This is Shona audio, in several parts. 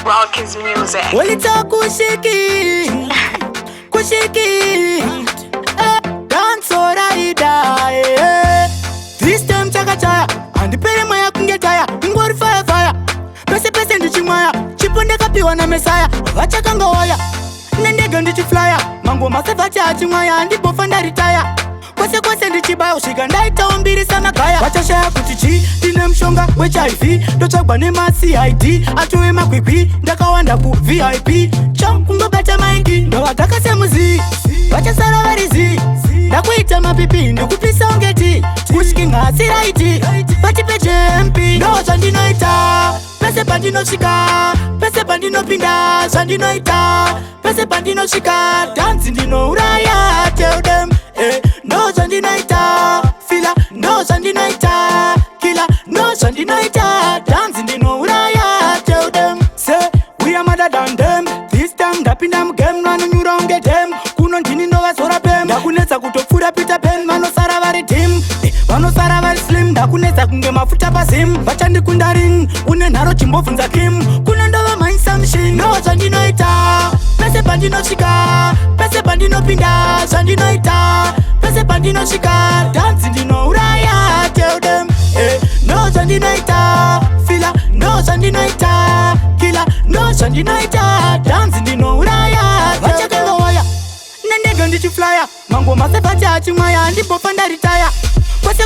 Rock is music. Walita kushiki kushiki dance oraida this time chakachaya andipere maya kungetaya ngori fire fire pese ndichimwaya chiponde kapiwa na mesaya vachakanga waya nendega ndichiflyer mango masavati achimwaya ndipofa ndaritaya kwese ndichibaya usvika ndaita umbiri samagaya vachashaya kuti chi ndine mushonga wechiv ndotsvagwa nemacid atove makwikwi ndakawanda kuvip chakungobata maiki ndovadhaka semuzi vachasara varizi ndakuita mapipi ndikupisa ungeti kushikingasiraiti patipe jempi ndo zvandinoita pese pandinosvika pese pandinopinda zvandinoita pese pandinosvika dhanzi ndinouraya tell them ndo zvandinoita fila ndo zvandinoita kila ndo zvandinoita dhanzi ndinouraya tell them say we are madder than them this time ndapinda mugame vanonyura unge dem kuno ndini ndovazora pem ndakunetsa kutopfura peter pen vanosara vari dim vanosara vari slim ndakunetsa kunge mafuta pazim vachandikunda ring une nharo chimbobvunza kim kuno ndova maisa machine ndo zvandinoita pese pandinosvika pese pandinopinda zvandinoita pese pandinosvika dhanzi ndinouraya tell them ndo zvandinoita fila ndo zvandinoita kila ndo zvandinoita dhanzi ndinouraya vachakanga waya nendega ndichiflyer mango masevati achimwaya ndipofa ndaritaya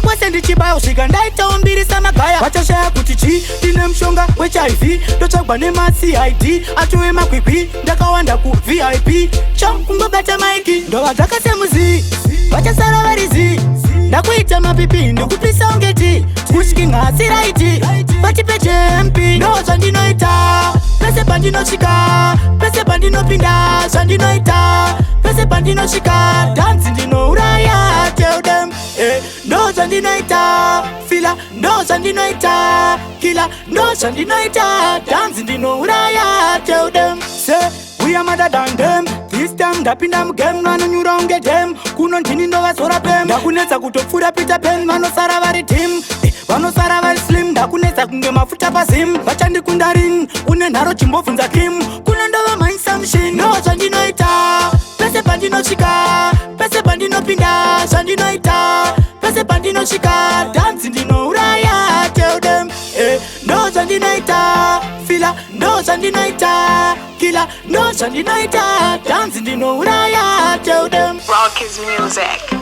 kwese ndichibaya usvika ndaita umbiri samagaya vachashaya kuti chi ndine mushonga wechiv ndotsvagwa nemacid atove makwikwi ndakawanda kuvip chakungobata maiki ndovadhaka semuzi vachasara varizi ndakuita mapipi ndikupisa ungeti kushikingasiraiti patipe jempi ndo zvandinoita pese pandinosvika pese pandinopinda zvandinoita pese pandinosvika dhanzi ndinouraya tell them ndo zvandinoita fila ndo zvandinoita kila ndo zvandinoita dhanzi ndinouraya tell them say we are madder than them this time ndapinda mugame vanonyura unge dem kuno ndini ndovazora pem ndakunetsa kutopfura peter pen vanosara vari dim vanosara vari slim ndakunetsa kunge mafuta pazim vachandikunda ring une nharo chimbobvunza kim kuno ndova maisa machine ndo zvandinoita pese pandinosvika pese pandinopinda zvandinoita pese pandinosvika dhanzi ndinouraya tell them ndo zvandinoita fila ndo zvandinoita kila ndo zvandinoita dhanzi ndinouraya tell them Rock is music.